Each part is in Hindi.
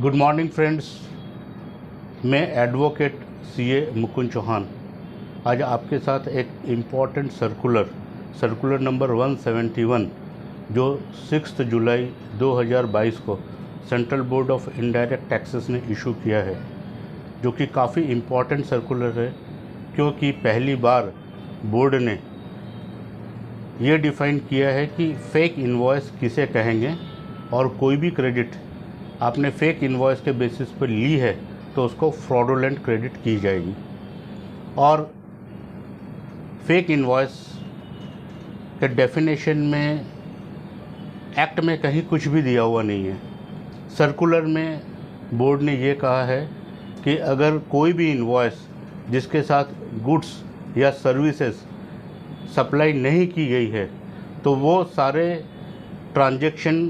गुड मॉर्निंग फ्रेंड्स, मैं एडवोकेट सीए मुकुंद चौहान आज आपके साथ एक इम्पॉर्टेंट सर्कुलर नंबर 171 जो 6 जुलाई 2022 को central board of indirect taxes ने इशू किया है, जो कि काफ़ी इम्पॉर्टेंट सर्कुलर है क्योंकि पहली बार बोर्ड ने ये डिफ़ाइन किया है कि फ़ेक इनवॉइस किसे कहेंगे और कोई भी क्रेडिट आपने फ़ेक इनवॉइस के बेसिस पर ली है तो उसको फ्रॉडुलेंट क्रेडिट की जाएगी। और फेक इनवॉइस के डेफिनेशन में एक्ट में कहीं कुछ भी दिया हुआ नहीं है। सर्कुलर में बोर्ड ने ये कहा है कि अगर कोई भी इनवॉइस जिसके साथ गुड्स या सर्विसेज सप्लाई नहीं की गई है तो वो सारे ट्रांजैक्शन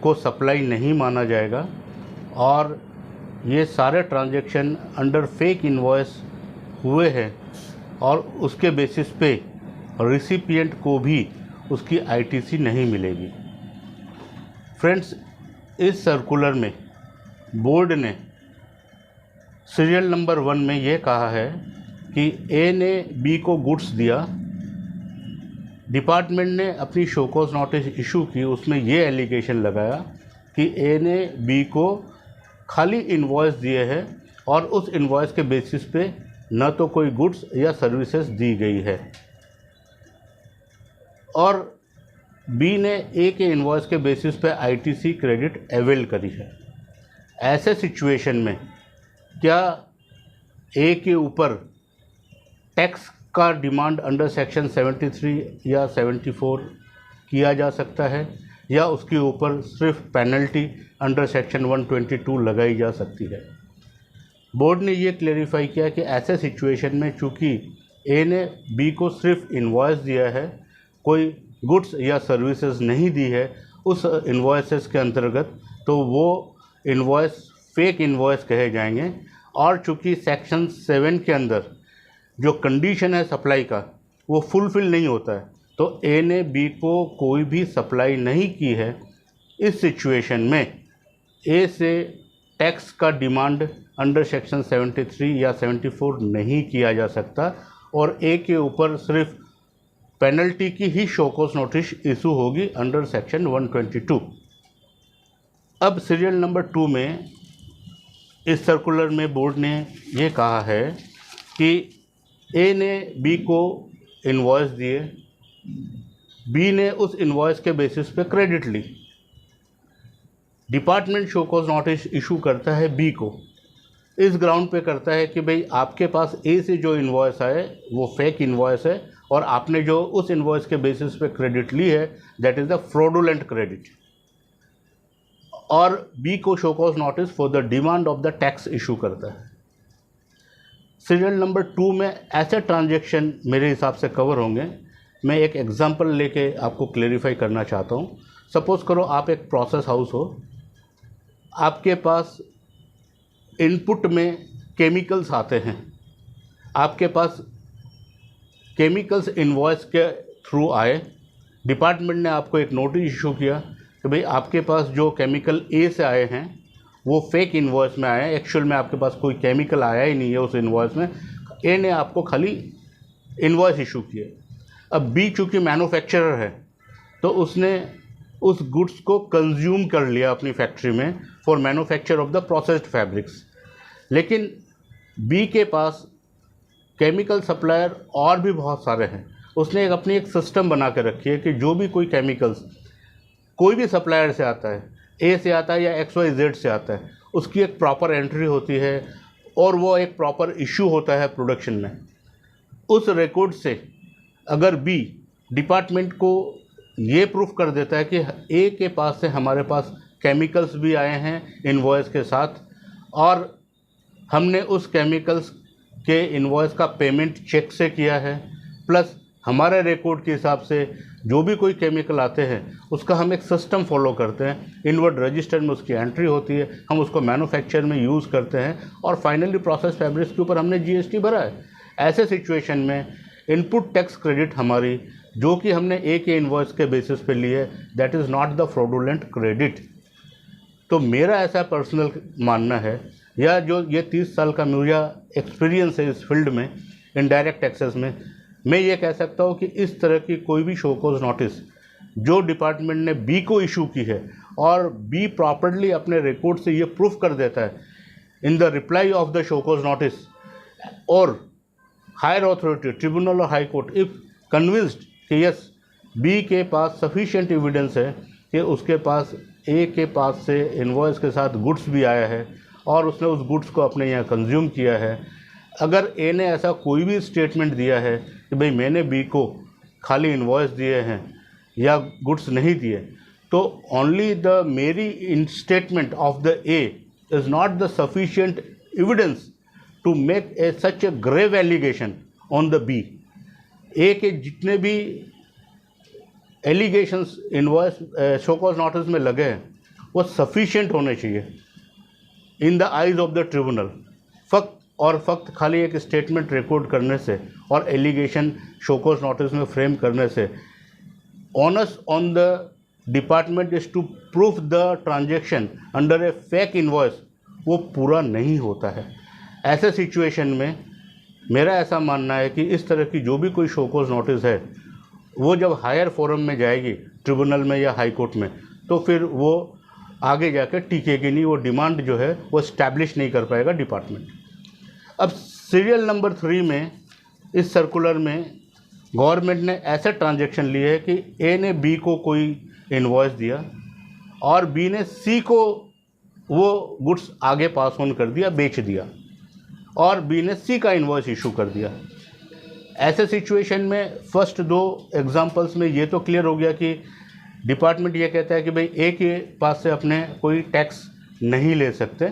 को सप्लाई नहीं माना जाएगा और ये सारे ट्रांजैक्शन अंडर फेक इनवॉइस हुए हैं और उसके बेसिस पे रिसिपिएंट को भी उसकी आईटीसी नहीं मिलेगी। फ्रेंड्स, इस सर्कुलर में बोर्ड ने सीरियल नंबर 1 में ये कहा है कि ए ने बी को गुड्स दिया, डिपार्टमेंट ने अपनी शोकॉज नोटिस इशू की, उसमें ये एलिगेशन लगाया कि ए ने बी को खाली इनवॉइस दिए हैं और उस इनवॉइस के बेसिस पे न तो कोई गुड्स या सर्विसेज दी गई है, और बी ने ए के इनवॉइस के बेसिस पे आईटीसी क्रेडिट अवेल करी है। ऐसे सिचुएशन में क्या ए के ऊपर टैक्स का डिमांड अंडर सेक्शन 73 या 74 किया जा सकता है या उसके ऊपर सिर्फ पेनल्टी अंडर सेक्शन 122 लगाई जा सकती है? बोर्ड ने ये क्लेरिफाई किया कि ऐसे सिचुएशन में चूँकि ए ने बी को सिर्फ इनवॉइस दिया है, कोई गुड्स या सर्विसेज नहीं दी है उस इनवॉइसेस के अंतर्गत, तो वो इनवॉइस फेक इनवॉइस कहे जाएंगे। और चूँकि सेक्शन 7 के अंदर जो कंडीशन है सप्लाई का वो फुलफ़िल नहीं होता है, तो ए ने बी को कोई भी सप्लाई नहीं की है। इस सिचुएशन में ए से टैक्स का डिमांड अंडर सेक्शन 73 या 74 नहीं किया जा सकता और ए के ऊपर सिर्फ पेनल्टी की ही शोकॉज नोटिस इशू होगी अंडर सेक्शन 122। अब सीरियल नंबर 2 में इस सर्कुलर में बोर्ड ने ये कहा है कि ए ने बी को इनवॉइस दिए, बी ने उस इनवॉइस के बेसिस पे क्रेडिट ली, डिपार्टमेंट शोकॉज नोटिस इशू करता है बी को, इस ग्राउंड पे करता है कि भाई आपके पास ए से जो इनवॉइस आए वो फेक इनवॉइस है और आपने जो उस इनवॉइस के बेसिस पे क्रेडिट ली है that is the fraudulent credit, और बी को show cause notice for the demand of the tax issue करता है। सीरियल नंबर 2 में ऐसे ट्रांजैक्शन मेरे हिसाब से कवर होंगे। मैं एक एग्जांपल लेके आपको क्लेरिफाई करना चाहता हूँ। सपोज़ करो आप एक प्रोसेस हाउस हो, आपके पास इनपुट में केमिकल्स आते हैं, आपके पास केमिकल्स इनवॉइस के थ्रू आए, डिपार्टमेंट ने आपको एक नोटिस इशू किया कि भाई आपके पास जो केमिकल ए से आए हैं वो फेक इनवॉइस में आया है, एक्चुअल में आपके पास कोई केमिकल आया ही नहीं है उस इनवॉइस में, ए ने आपको खाली इनवॉइस इशू किए। अब बी चूँकि मैन्युफैक्चरर है तो उसने उस गुड्स को कंज्यूम कर लिया अपनी फैक्ट्री में for manufacture of the processed fabrics, लेकिन बी के पास केमिकल सप्लायर और भी बहुत सारे हैं। उसने अपनी एक सिस्टम बना के रखी है कि जो भी कोई केमिकल्स कोई भी सप्लायर से आता है, ए से आता है या XYZ से आता है, उसकी एक प्रॉपर एंट्री होती है और वो एक प्रॉपर इशू होता है प्रोडक्शन में। उस रिकॉर्ड से अगर बी डिपार्टमेंट को ये प्रूफ कर देता है कि ए के पास से हमारे पास केमिकल्स भी आए हैं इनवॉइस के साथ और हमने उस केमिकल्स के इनवॉइस का पेमेंट चेक से किया है, प्लस हमारे रिकॉर्ड के हिसाब से जो भी कोई केमिकल आते हैं उसका हम एक सिस्टम फॉलो करते हैं, इनवर्ड रजिस्टर में उसकी एंट्री होती है, हम उसको मैन्युफैक्चर में यूज़ करते हैं और फाइनली प्रोसेस फैब्रिक्स के ऊपर हमने GST भरा है। ऐसे सिचुएशन में इनपुट टैक्स क्रेडिट हमारी जो कि हमने ए के इनवॉइस के बेसिस पे ली है that is not the fraudulent credit. तो मेरा ऐसा पर्सनल मानना है, या जो ये 30 साल का मेरा एक्सपीरियंस है इस फील्ड में इनडायरेक्ट टैक्सेस में, मैं ये कह सकता हूँ कि इस तरह की कोई भी शो कॉज नोटिस जो डिपार्टमेंट ने बी को इशू की है और बी प्रॉपर्ली अपने रिकॉर्ड से ये प्रूफ कर देता है in the reply of the show cause notice, और हायर अथॉरिटी ट्रिब्यूनल और हाई कोर्ट इफ कन्विंस्ड कि यस बी के पास सफिशिएंट एविडेंस है कि उसके पास ए के पास से इनवॉइस के साथ गुड्स भी आया है और उसने उस गुड्स को अपने यहाँ कंज्यूम किया है, अगर ए ने ऐसा कोई भी स्टेटमेंट दिया है कि भाई मैंने बी को खाली इनवॉइस दिए हैं या गुड्स नहीं दिए, तो only the mere in statement of the A is not the sufficient evidence to make a such a grave allegation on the B. A के जितने भी allegations invoice show cause notice में लगे हैं वो सफिशिएंट होने चाहिए in the eyes of the tribunal. फक्त खाली एक स्टेटमेंट रिकॉर्ड करने से और एलिगेशन शो कॉज नोटिस में फ्रेम करने से onus on the department is to proof the transaction under A fake invoice वो पूरा नहीं होता है। ऐसे सिचुएशन में मेरा ऐसा मानना है कि इस तरह की जो भी कोई शो कॉज नोटिस है वो जब हायर फोरम में जाएगी ट्रिब्यूनल में या हाई कोर्ट में, तो फिर वो आगे जाकर टिकेगी नहीं, वो डिमांड जो है वो इस्टेब्लिश नहीं कर पाएगा डिपार्टमेंट। अब सीरियल नंबर 3 में इस सर्कुलर में गवर्नमेंट ने ऐसे ट्रांजैक्शन लिए है कि ए ने बी को कोई इनवॉइस दिया और बी ने सी को वो गुड्स आगे पास ऑन कर दिया, बेच दिया, और बी ने सी का इनवॉइस इशू कर दिया। ऐसे सिचुएशन में फर्स्ट 2 एग्जांपल्स में ये तो क्लियर हो गया कि डिपार्टमेंट ये कहता है कि भाई ए के पास से अपने कोई टैक्स नहीं ले सकते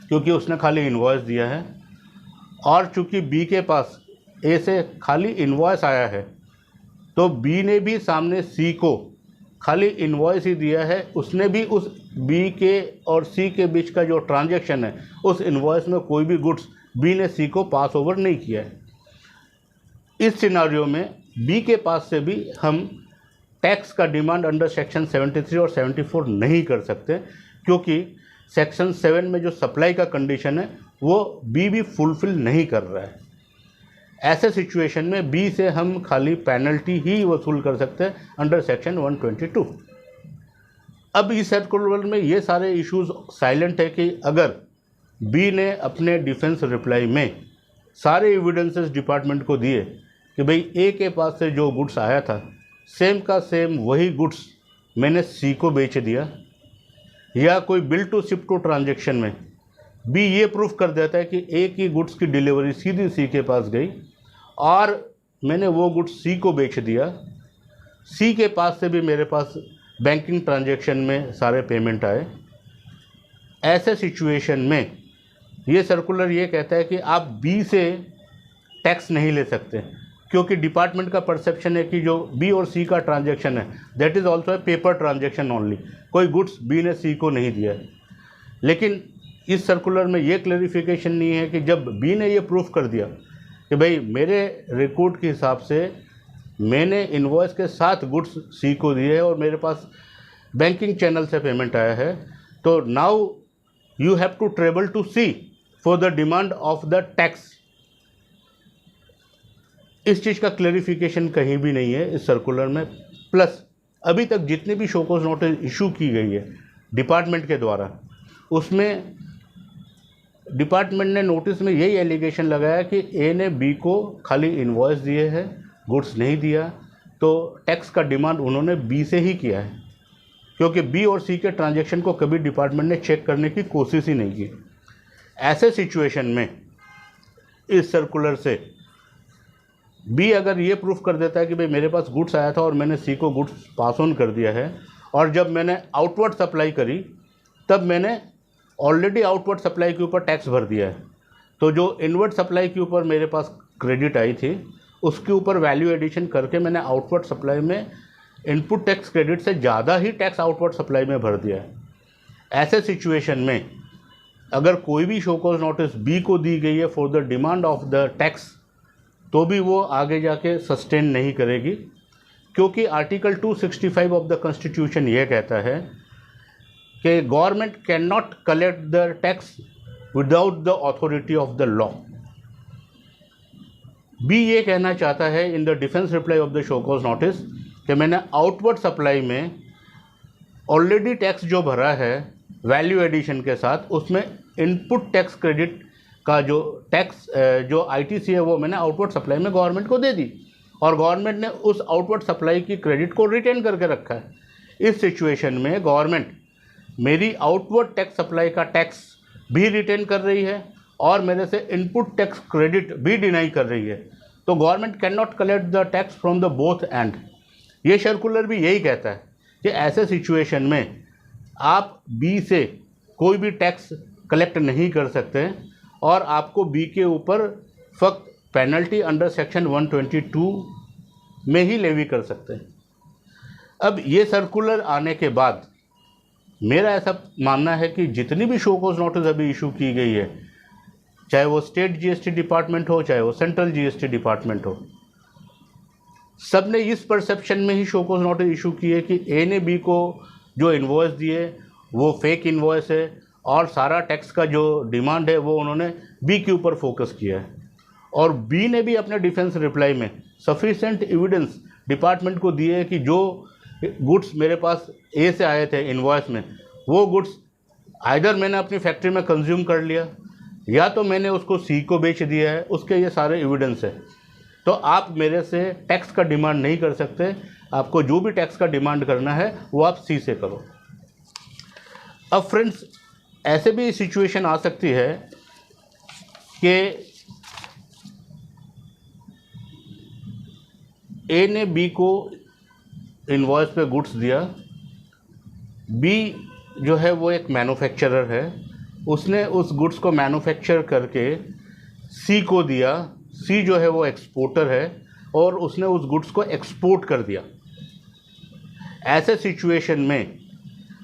क्योंकि उसने खाली इनवॉइस दिया है, और चूंकि बी के पास ए से खाली इनवॉइस आया है तो बी ने भी सामने सी को खाली इनवॉइस ही दिया है, उसने भी उस बी के और सी के बीच का जो ट्रांजैक्शन है उस इनवॉइस में कोई भी गुड्स बी ने सी को पास ओवर नहीं किया है। इस सिनारियो में बी के पास से भी हम टैक्स का डिमांड अंडर सेक्शन 73 और 74 नहीं कर सकते क्योंकि सेक्शन 7 में जो सप्लाई का कंडीशन है वो बी भी फुलफिल नहीं कर रहा है। ऐसे सिचुएशन में बी से हम खाली पेनल्टी ही वसूल कर सकते हैं अंडर सेक्शन 122। अब इस सर्कुलर में ये सारे इश्यूज साइलेंट है कि अगर बी ने अपने डिफेंस रिप्लाई में सारे एविडेंसेस डिपार्टमेंट को दिए कि भाई ए के पास से जो गुड्स आया था सेम का सेम वही गुड्स मैंने सी को बेच दिया, या कोई bill to ship to transaction में बी ये प्रूफ कर देता है कि ए की गुड्स की डिलीवरी सीधी सी के पास गई और मैंने वो गुड्स सी को बेच दिया, सी के पास से भी मेरे पास बैंकिंग ट्रांजैक्शन में सारे पेमेंट आए। ऐसे सिचुएशन में ये सर्कुलर ये कहता है कि आप बी से टैक्स नहीं ले सकते क्योंकि डिपार्टमेंट का परसेप्शन है कि जो बी और सी का ट्रांजैक्शन है that is also a paper transaction only, कोई गुड्स बी ने सी को नहीं दिया है। लेकिन इस सर्कुलर में ये क्लैरिफिकेशन नहीं है कि जब बी ने ये प्रूफ कर दिया कि भाई मेरे रिकॉर्ड के हिसाब से मैंने इनवॉइस के साथ गुड्स सी को दिए है और मेरे पास बैंकिंग चैनल से पेमेंट आया है, तो now you have to travel to see for the demand of the tax. इस चीज़ का क्लैरिफिकेशन कहीं भी नहीं है इस सर्कुलर में। प्लस अभी तक जितनी भी शो कॉज नोटिस इशू की गई है डिपार्टमेंट के द्वारा उसमें डिपार्टमेंट ने नोटिस में यही एलिगेशन लगाया कि ए ने बी को खाली इनवॉइस दिए हैं, गुड्स नहीं दिया, तो टैक्स का डिमांड उन्होंने बी से ही किया है क्योंकि बी और सी के ट्रांजैक्शन को कभी डिपार्टमेंट ने चेक करने की कोशिश ही नहीं की। ऐसे सिचुएशन में इस सर्कुलर से बी अगर ये प्रूफ कर देता है कि भाई मेरे पास गुड्स आया था और मैंने सी को गुड्स पास ऑन कर दिया है, और जब मैंने आउटवर्ड सप्लाई करी तब मैंने ऑलरेडी आउटवर्ड सप्लाई के ऊपर टैक्स भर दिया है, तो जो इनवर्ड सप्लाई के ऊपर मेरे पास क्रेडिट आई थी उसके ऊपर वैल्यू एडिशन करके मैंने आउटवर्ड सप्लाई में इनपुट टैक्स क्रेडिट से ज़्यादा ही टैक्स आउटवर्ड सप्लाई में भर दिया है। ऐसे सिचुएशन में अगर कोई भी शो कॉज नोटिस बी को दी गई है for the demand of the tax तो भी वो आगे जाके सस्टेन नहीं करेगी क्योंकि आर्टिकल 265 ऑफ द कॉन्स्टिट्यूशन ये कहता है कि government can not collect the tax without the authority of the law. B ये कहना चाहता है in the defence reply of the show cause notice कि मैंने आउटवर्ड सप्लाई में ऑलरेडी टैक्स जो भरा है वैल्यू एडिशन के साथ, उसमें इनपुट टैक्स क्रेडिट का जो टैक्स जो आईटीसी है वो मैंने आउटवर्ड सप्लाई में गवर्नमेंट को दे दी और गवर्नमेंट ने उस आउटवर्ड सप्लाई की क्रेडिट को रिटेन करके रखा है। इस सिचुएशन में गवर्नमेंट मेरी आउटवर्ड टैक्स सप्लाई का टैक्स भी रिटेन कर रही है और मेरे से इनपुट टैक्स क्रेडिट भी डिनाई कर रही है, तो government can not collect the tax from the both and. ये सर्कुलर भी यही कहता है कि ऐसे सिचुएशन में आप बी से कोई भी टैक्स कलेक्ट नहीं कर सकते और आपको बी के ऊपर फक्त पेनल्टी अंडर सेक्शन 122 में ही लेवी कर सकते हैं। अब ये सर्कुलर आने के बाद मेरा ऐसा मानना है कि जितनी भी शो कॉज नोटिस अभी इशू की गई है, चाहे वो स्टेट जीएसटी डिपार्टमेंट हो चाहे वो सेंट्रल जीएसटी डिपार्टमेंट हो, सब ने इस परसेप्शन में ही शो कॉज नोटिस इशू की है कि ए ने बी को जो इन्वॉइस दिए वो फेक इन्वॉइस है और सारा टैक्स का जो डिमांड है वो उन्होंने बी के ऊपर फोकस किया है। और बी ने भी अपने डिफेंस रिप्लाई में सफिशिएंट एविडेंस डिपार्टमेंट को दिए है कि जो गुड्स मेरे पास ए से आए थे इन्वॉइस में, वो गुड्स आइदर मैंने अपनी फैक्ट्री में कंज्यूम कर लिया या तो मैंने उसको सी को बेच दिया है, उसके ये सारे एविडेंस है। तो आप मेरे से टैक्स का डिमांड नहीं कर सकते, आपको जो भी टैक्स का डिमांड करना है वो आप सी से करो। अब फ्रेंड्स, ऐसे भी सिचुएशन आ सकती है कि ए ने बी को इन्वॉइस पे गुड्स दिया, बी जो है वो एक मैन्युफैक्चरर है, उसने उस गुड्स को मैन्युफैक्चर करके सी को दिया, सी जो है वो एक्सपोर्टर है और उसने उस गुड्स को एक्सपोर्ट कर दिया। ऐसे सिचुएशन में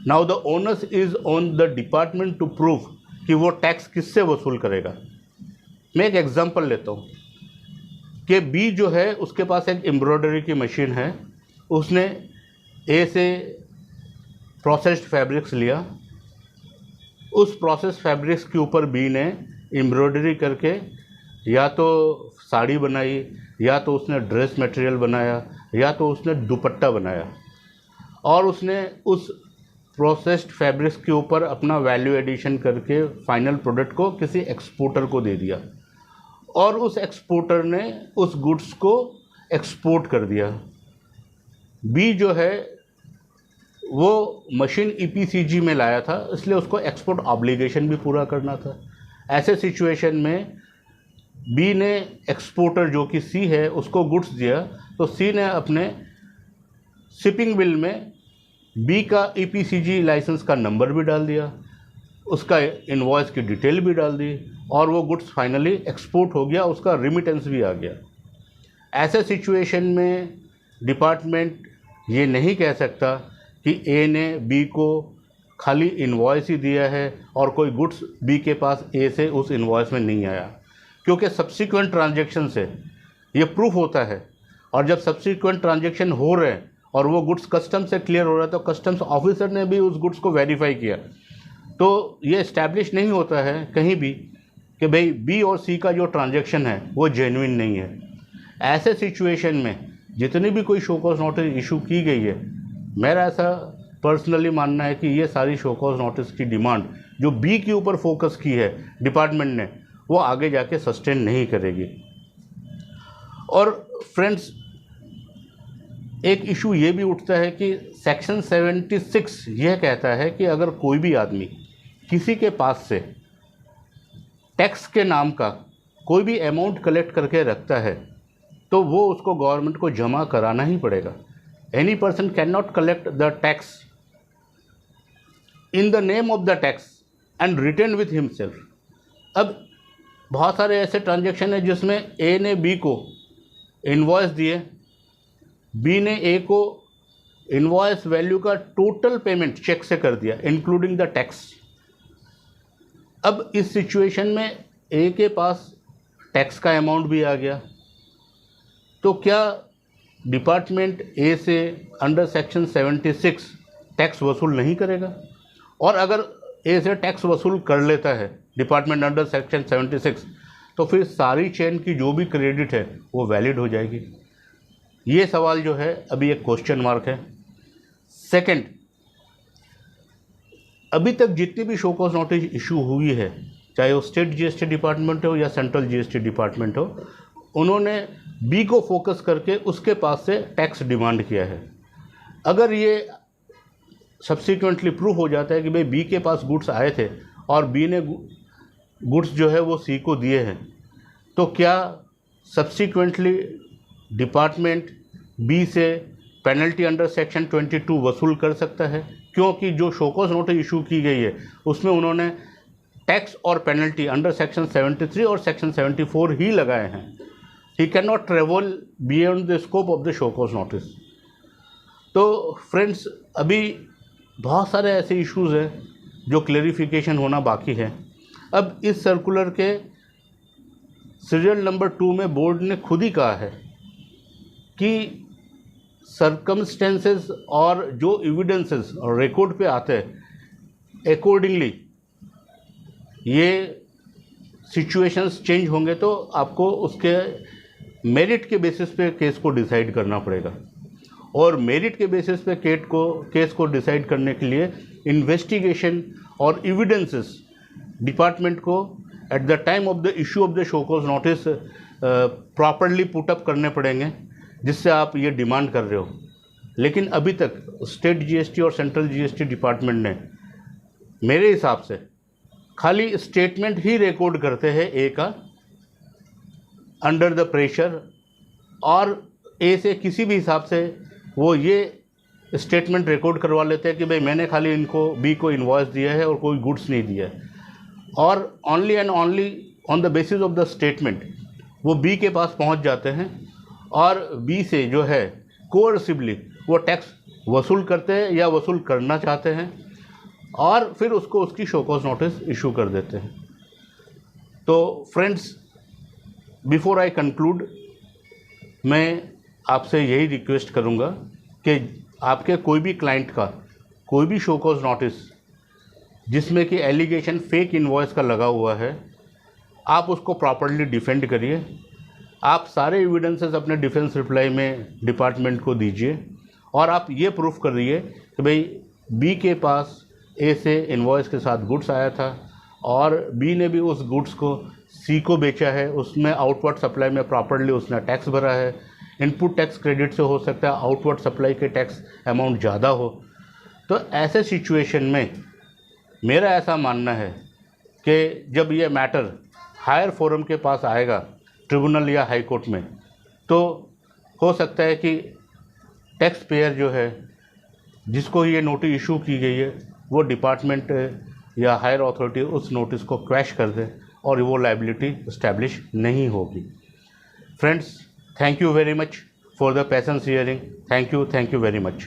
now the onus is on the department to prove कि वो टैक्स किससे वसूल करेगा। मैं एक एग्जांपल लेता हूँ कि बी जो है उसके पास एक एम्ब्रॉयडरी की मशीन है, उसने ए से प्रोसेस्ड फैब्रिक्स लिया, उस प्रोसेस फैब्रिक्स के ऊपर बी ने एम्ब्रॉयडरी करके या तो साड़ी बनाई या तो उसने ड्रेस मटेरियल बनाया या तो उसने दुपट्टा बनाया और उसने उस प्रोसेस्ड फैब्रिक्स के ऊपर अपना वैल्यू एडिशन करके फाइनल प्रोडक्ट को किसी एक्सपोर्टर को दे दिया और उस एक्सपोर्टर ने उस गुड्स को एक्सपोर्ट कर दिया। बी जो है वो मशीन ईपीसीजी में लाया था, इसलिए उसको एक्सपोर्ट ऑब्लिगेशन भी पूरा करना था। ऐसे सिचुएशन में बी ने एक्सपोर्टर जो कि सी है उसको गुड्स दिया, तो सी ने अपने शिपिंग बिल में बी का ईपीसीजी लाइसेंस का नंबर भी डाल दिया, उसका इनवॉइस की डिटेल भी डाल दी और वो गुड्स फाइनली एक्सपोर्ट हो गया, उसका रिमिटेंस भी आ गया। ऐसे सिचुएशन में डिपार्टमेंट ये नहीं कह सकता कि ए ने बी को खाली इनवॉइस ही दिया है और कोई गुड्स बी के पास ए से उस इनवॉइस में नहीं आया, क्योंकि सब्सिक्वेंट ट्रांजैक्शन से ये प्रूफ होता है। और जब सब्सिक्वेंट ट्रांजैक्शन हो रहे हैं और वो गुड्स कस्टम से क्लियर हो रहा है तो कस्टम्स ऑफिसर ने भी उस गुड्स को वेरीफाई किया, तो ये इस्टेब्लिश नहीं होता है कहीं भी कि भाई बी और सी का जो ट्रांजैक्शन है वो जेन्युइन नहीं है। ऐसे सिचुएशन में जितनी भी कोई शो कॉज नोटिस इशू की गई है, मेरा ऐसा पर्सनली मानना है कि ये सारी शो कॉज नोटिस की डिमांड जो बी के ऊपर फोकस की है डिपार्टमेंट ने, वो आगे जाके सस्टेन नहीं करेगी। और फ्रेंड्स, एक इशू ये भी उठता है कि सेक्शन 76 यह कहता है कि अगर कोई भी आदमी किसी के पास से टैक्स के नाम का कोई भी अमाउंट कलेक्ट करके रखता है तो वो उसको गवर्नमेंट को जमा कराना ही पड़ेगा। Any person can not collect the tax in the name of the tax and retain with himself. अब बहुत सारे ऐसे ट्रांजैक्शन है जिसमें ए ने बी को इन्वॉइस दिए, बी ने ए को इन्वॉइस वैल्यू का टोटल पेमेंट चेक से कर दिया इंक्लूडिंग द टैक्स। अब इस सिचुएशन में ए के पास टैक्स का अमाउंट भी आ गया, तो क्या डिपार्टमेंट ए से अंडर सेक्शन 76 टैक्स वसूल नहीं करेगा? और अगर ए से टैक्स वसूल कर लेता है डिपार्टमेंट अंडर सेक्शन 76, तो फिर सारी चेन की जो भी क्रेडिट है वो वैलिड हो जाएगी। ये सवाल जो है अभी एक क्वेश्चन मार्क है। सेकंड, अभी तक जितनी भी शो कॉज नोटिस इशू हुई है, चाहे वो स्टेट जीएसटी डिपार्टमेंट हो या सेंट्रल जीएसटी डिपार्टमेंट हो, उन्होंने बी को फोकस करके उसके पास से टैक्स डिमांड किया है। अगर ये सब्सिक्वेंटली प्रूव हो जाता है कि भाई बी के पास गुड्स आए थे और बी ने गुड्स जो है वो सी को दिए हैं, तो क्या सब्सिक्वेंटली डिपार्टमेंट बी से पेनल्टी अंडर सेक्शन 22 वसूल कर सकता है? क्योंकि जो शो कॉज नोटिस इशू की गई है उसमें उन्होंने टैक्स और पेनल्टी अंडर सेक्शन 73 और सेक्शन 74 ही लगाए हैं। He can not travel beyond the scope of the show cause notice. तो फ्रेंड्स, अभी बहुत सारे ऐसे इश्यूज़ हैं जो क्लेरिफिकेशन होना बाकी है। अब इस सर्कुलर के सीरियल नंबर 2 में बोर्ड ने खुद ही कहा है कि सर्कमस्टेंसेस और जो एविडेंसेस और रिकॉर्ड पे आते हैं अकॉर्डिंगली ये सिचुएशंस चेंज होंगे तो आपको उसके मेरिट के बेसिस पे केस को डिसाइड करना पड़ेगा। और मेरिट के बेसिस पे केस को डिसाइड करने के लिए इन्वेस्टिगेशन और एविडेंसेस डिपार्टमेंट को at the time of the issue of the show cause notice properly put up करने पड़ेंगे, जिससे आप ये डिमांड कर रहे हो। लेकिन अभी तक स्टेट जीएसटी और सेंट्रल जीएसटी डिपार्टमेंट ने मेरे हिसाब से खाली स्टेटमेंट ही रिकॉर्ड करते हैं ए का अंडर द प्रेशर, और ए से किसी भी हिसाब से वो ये स्टेटमेंट रिकॉर्ड करवा लेते हैं कि भाई मैंने खाली इनको बी को इन्वॉइस दिया है और कोई गुड्स नहीं दिया है, और only and only on the basis of the statement वो बी के पास पहुंच जाते हैं और बी से जो है कोअर्सिवली वो टैक्स वसूल करते हैं या वसूल करना चाहते हैं और फिर उसको उसकी शो कॉज नोटिस इशू कर देते हैं। तो फ्रेंड्स, बिफोर आई कंक्लूड, मैं आपसे यही रिक्वेस्ट करूंगा कि आपके कोई भी क्लाइंट का कोई भी शो कॉज नोटिस जिसमें कि एलिगेशन फेक इनवॉइस का लगा हुआ है, आप उसको प्रॉपर्ली डिफेंड करिए। आप सारे एविडेंसेस अपने डिफेंस रिप्लाई में डिपार्टमेंट को दीजिए और आप ये प्रूफ करिए कि भाई बी के पास ए से इनवॉइस के साथ गुड्स आया था और बी ने भी उस गुड्स को सी को बेचा है, उसमें आउटवर्ड सप्लाई में प्रॉपर्ली उसने टैक्स भरा है। इनपुट टैक्स क्रेडिट से हो सकता है आउटवर्ड सप्लाई के टैक्स अमाउंट ज़्यादा हो। तो ऐसे सिचुएशन में मेरा ऐसा मानना है कि जब ये मैटर हायर फोरम के पास आएगा, ट्रिब्यूनल या हाई कोर्ट में, तो हो सकता है कि टैक्स पेयर जो है जिसको ये नोटिस इशू की गई है वो डिपार्टमेंट या हायर अथॉरिटी उस नोटिस को क्रैश कर दे और वो लायबिलिटी इस्टेब्लिश नहीं होगी। Friends, thank you very much for the patience hearing. Thank you very much.